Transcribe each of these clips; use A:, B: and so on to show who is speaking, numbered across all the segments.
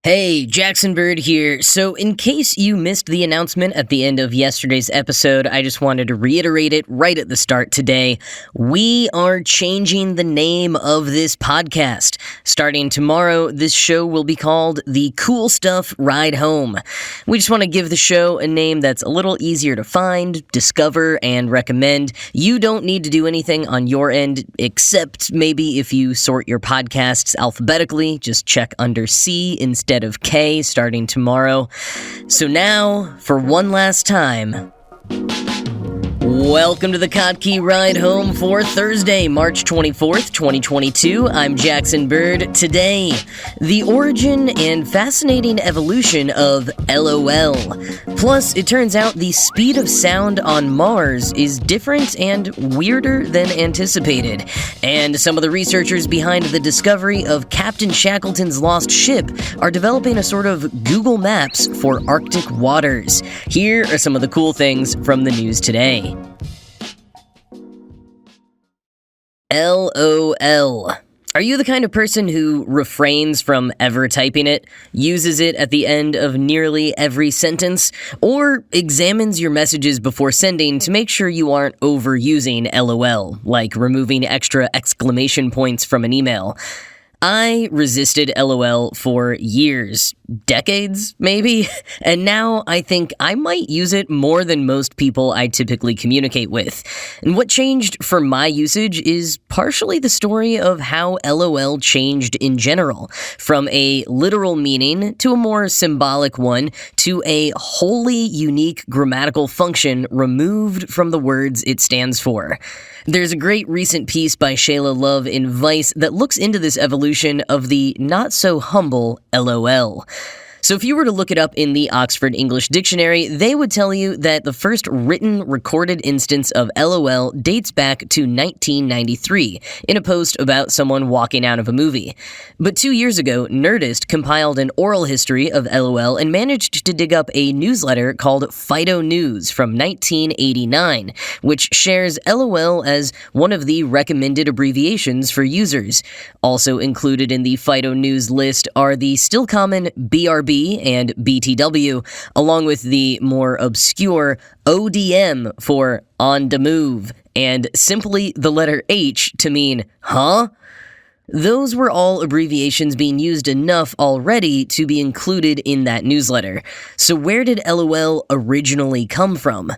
A: Hey, Jackson Bird here. So, in case you missed the announcement at the end of yesterday's episode, I just wanted to reiterate it right at the start today. We are changing the name of this podcast. Starting tomorrow, this show will be called The Cool Stuff Ride Home. We just want to give the show a name that's a little easier to find, discover, and recommend. You don't need to do anything on your end, except maybe if you sort your podcasts alphabetically, just check under C instead of K starting tomorrow. So now, for one last time, welcome to the Kottke Ride Home for Thursday, March 24th, 2022. I'm Jackson Bird. Today, the origin and fascinating evolution of LOL. Plus, it turns out the speed of sound on Mars is different and weirder than anticipated. And some of the researchers behind the discovery of Captain Shackleton's lost ship are developing a sort of Google Maps for Arctic waters. Here are some of the cool things from the news today. LOL. Are you the kind of person who refrains from ever typing it, uses it at the end of nearly every sentence, or examines your messages before sending to make sure you aren't overusing LOL, like removing extra exclamation points from an email? I resisted LOL for years, decades maybe, and now I think I might use it more than most people I typically communicate with. And what changed for my usage is partially the story of how LOL changed in general, from a literal meaning to a more symbolic one to a wholly unique grammatical function removed from the words it stands for. There's a great recent piece by Shayla Love in Vice that looks into this evolution of the not-so-humble LOL. So if you were to look it up in the Oxford English Dictionary, they would tell you that the first written recorded instance of LOL dates back to 1993 in a post about someone walking out of a movie. But 2 years ago, Nerdist compiled an oral history of LOL and managed to dig up a newsletter called Fido News from 1989, which shares LOL as one of the recommended abbreviations for users. Also included in the Fido News list are the still common BRB and BTW, along with the more obscure ODM for on the move, and simply the letter H to mean, huh? Those were all abbreviations being used enough already to be included in that newsletter. So where did LOL originally come from?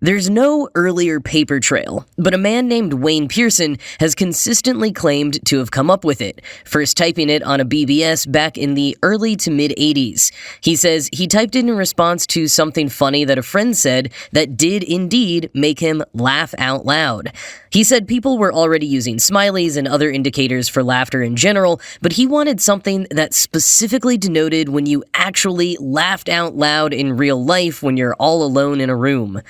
A: There's no earlier paper trail, but a man named Wayne Pearson has consistently claimed to have come up with it, first typing it on a BBS back in the early to mid-80s. He says he typed it in response to something funny that a friend said that did indeed make him laugh out loud. He said people were already using smileys and other indicators for laughter in general, but he wanted something that specifically denoted when you actually laughed out loud in real life when you're all alone in a room.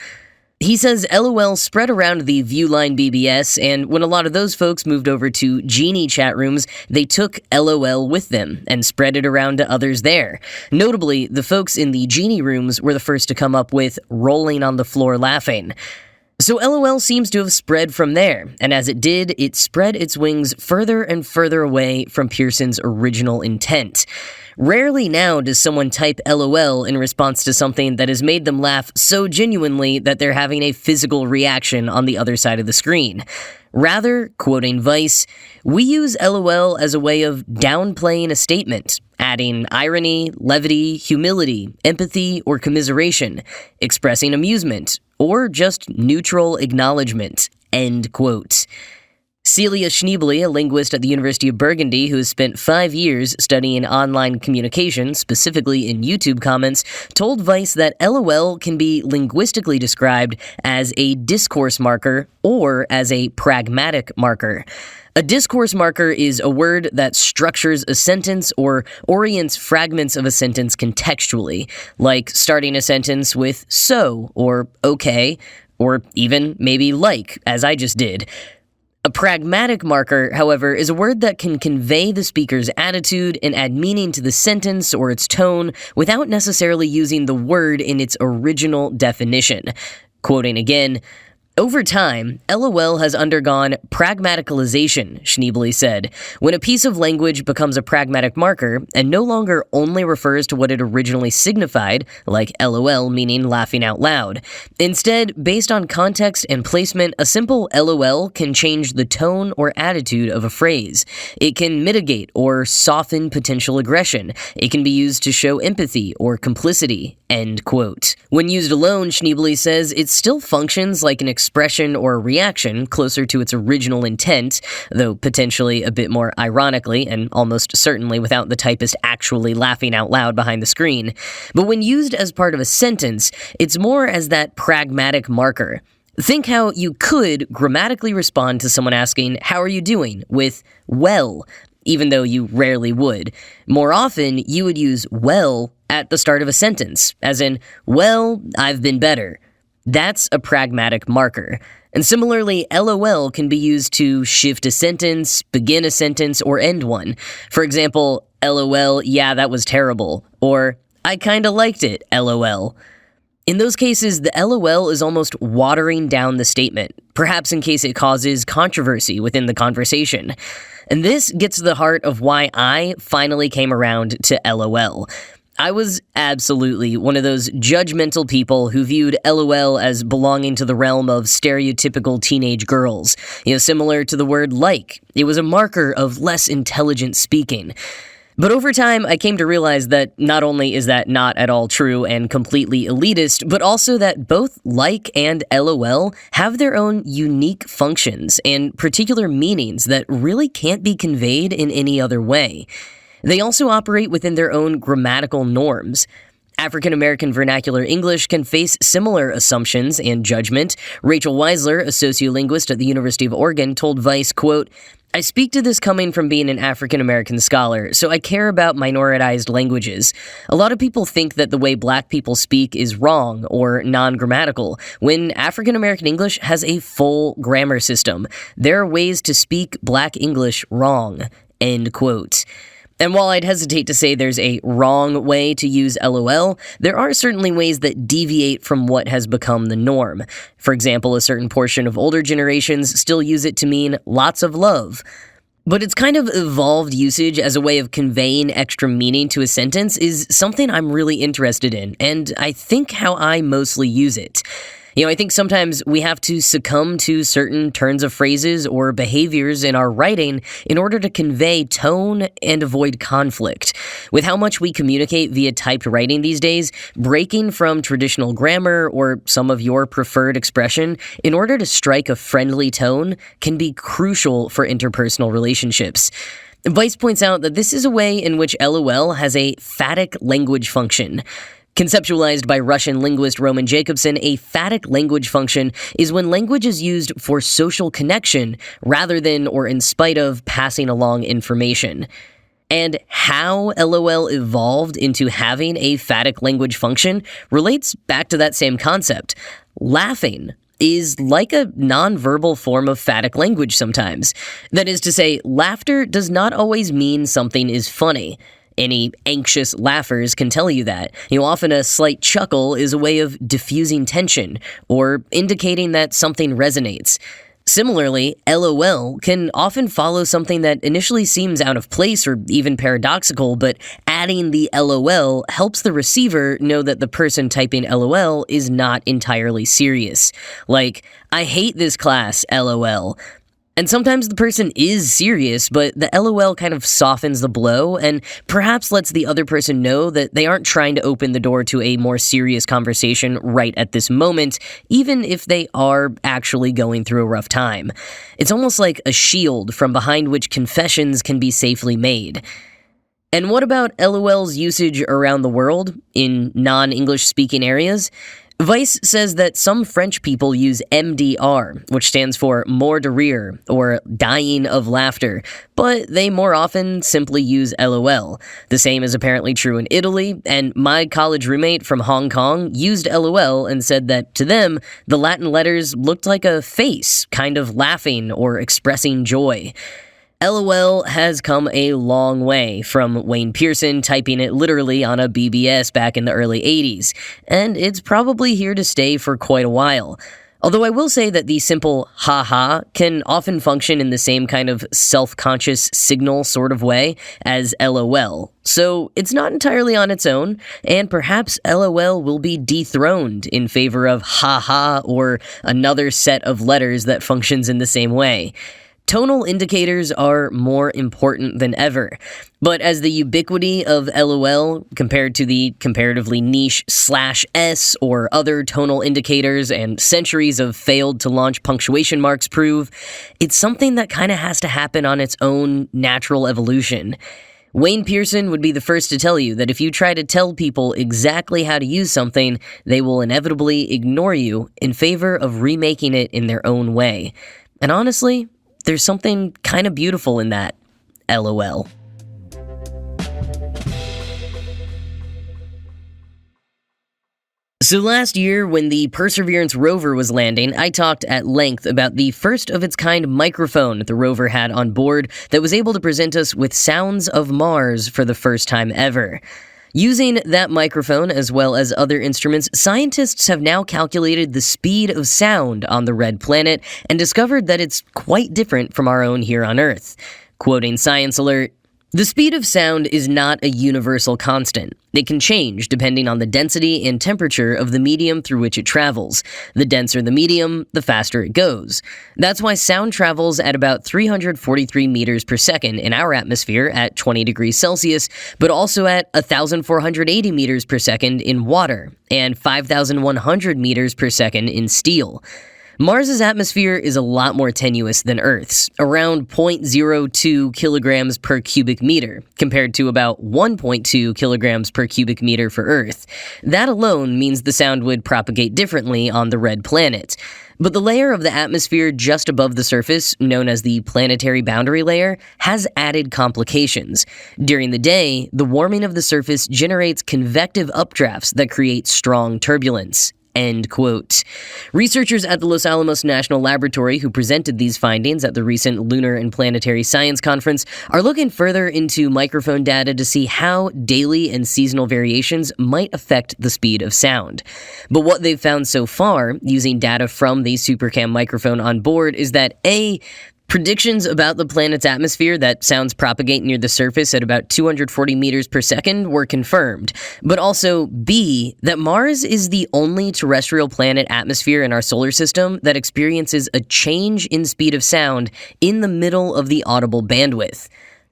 A: He says LOL spread around the Viewline BBS, and when a lot of those folks moved over to Genie chat rooms, they took LOL with them and spread it around to others there. Notably, the folks in the Genie rooms were the first to come up with rolling on the floor laughing. So LOL seems to have spread from there, and as it did, it spread its wings further and further away from Pearson's original intent. Rarely now does someone type LOL in response to something that has made them laugh so genuinely that they're having a physical reaction on the other side of the screen. Rather, quoting Vice, we use LOL as a way of downplaying a statement, adding irony, levity, humility, empathy, or commiseration, expressing amusement, or just neutral acknowledgement, end quote. Celia Schneebly, a linguist at the University of Burgundy who has spent 5 years studying online communication, specifically in YouTube comments, told Vice that LOL can be linguistically described as a discourse marker or as a pragmatic marker. A discourse marker is a word that structures a sentence or orients fragments of a sentence contextually, like starting a sentence with so or okay, or even maybe like, as I just did. A pragmatic marker, however, is a word that can convey the speaker's attitude and add meaning to the sentence or its tone without necessarily using the word in its original definition. Quoting again, Over time, LOL has undergone pragmaticalization, Schneebly said, when a piece of language becomes a pragmatic marker and no longer only refers to what it originally signified, like LOL meaning laughing out loud. Instead, based on context and placement, a simple LOL can change the tone or attitude of a phrase. It can mitigate or soften potential aggression. It can be used to show empathy or complicity. End quote. When used alone, Schneebly says it still functions like an expression or a reaction closer to its original intent, though potentially a bit more ironically and almost certainly without the typist actually laughing out loud behind the screen. But when used as part of a sentence, it's more as that pragmatic marker. Think how you could grammatically respond to someone asking, "How are you doing?" with "well," even though you rarely would. More often, you would use "well" at the start of a sentence, as in, "Well, I've been better." That's a pragmatic marker. And similarly, LOL can be used to shift a sentence, begin a sentence, or end one. For example, LOL, yeah, that was terrible, or I kinda liked it, LOL. In those cases, the LOL is almost watering down the statement, perhaps in case it causes controversy within the conversation. And this gets to the heart of why I finally came around to LOL. I was absolutely one of those judgmental people who viewed LOL as belonging to the realm of stereotypical teenage girls. Similar to the word like. It was a marker of less intelligent speaking. But over time, I came to realize that not only is that not at all true and completely elitist, but also that both like and LOL have their own unique functions and particular meanings that really can't be conveyed in any other way. They also operate within their own grammatical norms. African American vernacular English can face similar assumptions and judgment. Rachel Weisler, a sociolinguist at the University of Oregon, told Vice, quote, "I speak to this coming from being an African American scholar, so I care about minoritized languages. A lot of people think that the way Black people speak is wrong or non-grammatical, when African American English has a full grammar system. There are ways to speak Black English wrong." End quote. And while I'd hesitate to say there's a wrong way to use LOL, there are certainly ways that deviate from what has become the norm. For example, a certain portion of older generations still use it to mean lots of love. But its kind of evolved usage as a way of conveying extra meaning to a sentence is something I'm really interested in, and I think how I mostly use it. I think sometimes we have to succumb to certain turns of phrases or behaviors in our writing in order to convey tone and avoid conflict. With how much we communicate via typed writing these days, breaking from traditional grammar or some of your preferred expression in order to strike a friendly tone can be crucial for interpersonal relationships. Vice points out that this is a way in which LOL has a phatic language function. Conceptualized by Russian linguist Roman Jacobson, a phatic language function is when language is used for social connection rather than or in spite of passing along information. And how LOL evolved into having a phatic language function relates back to that same concept. Laughing is like a nonverbal form of phatic language sometimes. That is to say, laughter does not always mean something is funny. Any anxious laughers can tell you that. Often a slight chuckle is a way of diffusing tension or indicating that something resonates. Similarly, LOL can often follow something that initially seems out of place or even paradoxical, but adding the LOL helps the receiver know that the person typing LOL is not entirely serious. Like, "I hate this class, LOL." And sometimes the person is serious, but the LOL kind of softens the blow and perhaps lets the other person know that they aren't trying to open the door to a more serious conversation right at this moment, even if they are actually going through a rough time. It's almost like a shield from behind which confessions can be safely made. And what about LOL's usage around the world, in non-English speaking areas? Vice says that some French people use MDR, which stands for mort de rire, or dying of laughter, but they more often simply use LOL. The same is apparently true in Italy, and my college roommate from Hong Kong used LOL and said that, to them, the Latin letters looked like a face, kind of laughing or expressing joy. LOL has come a long way from Wayne Pearson typing it literally on a BBS back in the early 80s, and it's probably here to stay for quite a while. Although I will say that the simple ha-ha can often function in the same kind of self-conscious signal sort of way as LOL. So it's not entirely on its own, and perhaps LOL will be dethroned in favor of ha-ha or another set of letters that functions in the same way. Tonal indicators are more important than ever, but as the ubiquity of LOL compared to the comparatively niche /s or other tonal indicators and centuries of failed to launch punctuation marks prove, it's something that kind of has to happen on its own natural evolution. Wayne Pearson would be the first to tell you that if you try to tell people exactly how to use something, they will inevitably ignore you in favor of remaking it in their own way. And honestly, there's something kind of beautiful in that. LOL. So last year, when the Perseverance rover was landing, I talked at length about the first-of-its-kind microphone the rover had on board that was able to present us with sounds of Mars for the first time ever. Using that microphone, as well as other instruments, scientists have now calculated the speed of sound on the red planet and discovered that it's quite different from our own here on Earth. Quoting Science Alert, "The speed of sound is not a universal constant. It can change depending on the density and temperature of the medium through which it travels. The denser the medium, the faster it goes. That's why sound travels at about 343 meters per second in our atmosphere at 20 degrees Celsius, but also at 1,480 meters per second in water and 5,100 meters per second in steel. Mars's atmosphere is a lot more tenuous than Earth's, around 0.02 kilograms per cubic meter, compared to about 1.2 kilograms per cubic meter for Earth. That alone means the sound would propagate differently on the red planet. But the layer of the atmosphere just above the surface, known as the planetary boundary layer, has added complications. During the day, the warming of the surface generates convective updrafts that create strong turbulence." End quote. Researchers at the Los Alamos National Laboratory who presented these findings at the recent Lunar and Planetary Science Conference are looking further into microphone data to see how daily and seasonal variations might affect the speed of sound. But what they've found so far, using data from the SuperCam microphone on board, is that predictions about the planet's atmosphere that sounds propagate near the surface at about 240 meters per second were confirmed, but also B, that Mars is the only terrestrial planet atmosphere in our solar system that experiences a change in speed of sound in the middle of the audible bandwidth.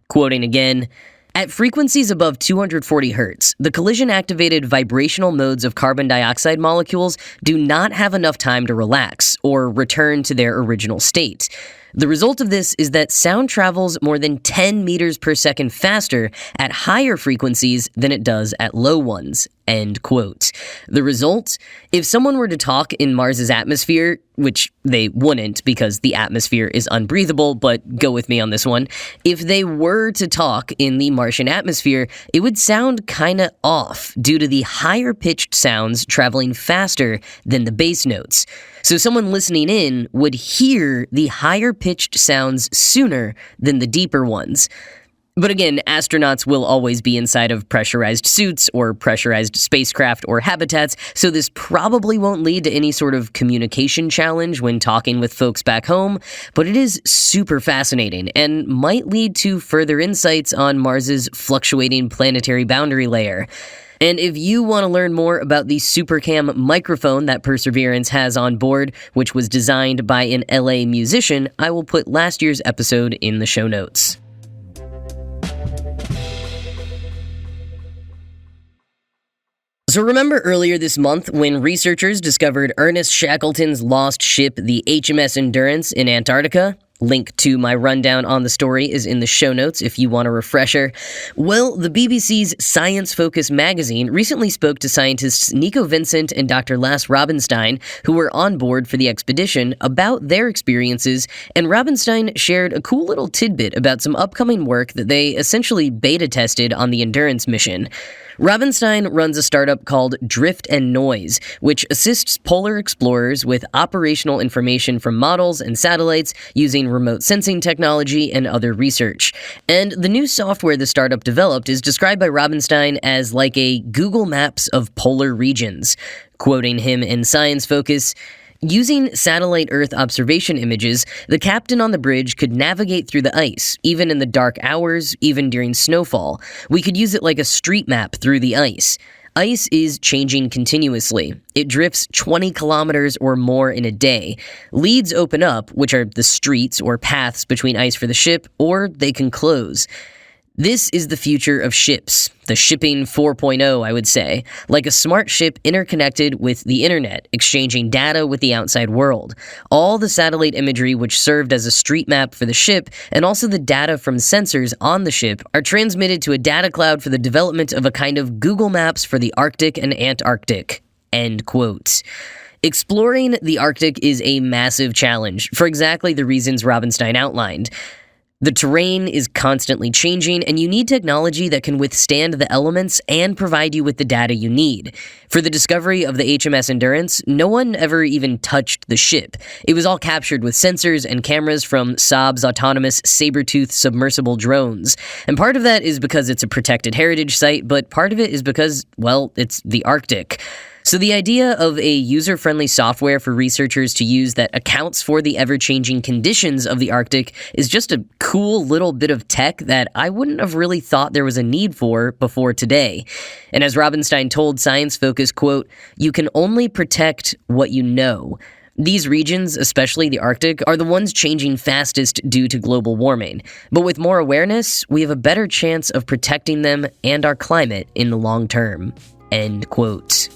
A: Quoting again, "At frequencies above 240 Hz, the collision-activated vibrational modes of carbon dioxide molecules do not have enough time to relax or return to their original state. The result of this is that sound travels more than 10 meters per second faster at higher frequencies than it does at low ones." End quote. The result? If someone were to talk in Mars's atmosphere, which they wouldn't because the atmosphere is unbreathable, but go with me on this one. If they were to talk in the Martian atmosphere, it would sound kinda off due to the higher pitched sounds traveling faster than the bass notes. So someone listening in would hear the higher pitched sounds sooner than the deeper ones. But again, astronauts will always be inside of pressurized suits or pressurized spacecraft or habitats, so this probably won't lead to any sort of communication challenge when talking with folks back home, but it is super fascinating and might lead to further insights on Mars's fluctuating planetary boundary layer. And if you want to learn more about the SuperCam microphone that Perseverance has on board, which was designed by an LA musician, I will put last year's episode in the show notes. So remember earlier this month when researchers discovered Ernest Shackleton's lost ship, the HMS Endurance, in Antarctica? Link to my rundown on the story is in the show notes if you want a refresher. Well, the BBC's Science Focus magazine recently spoke to scientists Nico Vincent and Dr. Lasse Robinstein, who were on board for the expedition, about their experiences, and Robinstein shared a cool little tidbit about some upcoming work that they essentially beta tested on the Endurance mission. Robinstein runs a startup called Drift and Noise, which assists polar explorers with operational information from models and satellites using remote sensing technology and other research. And the new software the startup developed is described by Robinstein as like a Google Maps of polar regions. Quoting him in Science Focus, Using satellite Earth observation images, the captain on the bridge could navigate through the ice, even in the dark hours, even during snowfall. We could use it like a street map through the ice. Ice is changing continuously. It drifts 20 kilometers or more in a day. Leads open up, which are the streets or paths between ice for the ship, or they can close. This is the future of ships, the shipping 4.0, I would say, like a smart ship interconnected with the internet, exchanging data with the outside world. All the satellite imagery which served as a street map for the ship, and also the data from sensors on the ship, are transmitted to a data cloud for the development of a kind of Google Maps for the Arctic and Antarctic. End quote. Exploring the Arctic is a massive challenge, for exactly the reasons Robinstein outlined. The terrain is constantly changing, and you need technology that can withstand the elements and provide you with the data you need. For the discovery of the HMS Endurance, no one ever even touched the ship. It was all captured with sensors and cameras from Saab's autonomous Sabertooth submersible drones. And part of that is because it's a protected heritage site, but part of it is because, well, it's the Arctic. So the idea of a user-friendly software for researchers to use that accounts for the ever-changing conditions of the Arctic is just a cool little bit of tech that I wouldn't have really thought there was a need for before today. And as Robinstein told Science Focus, quote, "You can only protect what you know." These regions, especially the Arctic, are the ones changing fastest due to global warming. But with more awareness, we have a better chance of protecting them and our climate in the long term. End quote.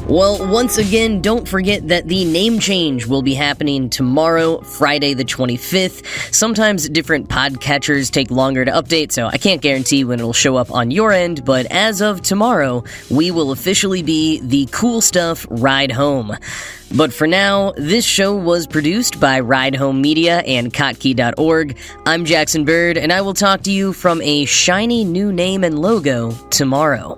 A: Well, once again, don't forget that the name change will be happening tomorrow, Friday the 25th. Sometimes different podcatchers take longer to update, so I can't guarantee when it'll show up on your end, but as of tomorrow, we will officially be the Cool Stuff Ride Home. But for now, this show was produced by Ride Home Media and Kottke.org. I'm Jackson Bird, and I will talk to you from a shiny new name and logo tomorrow.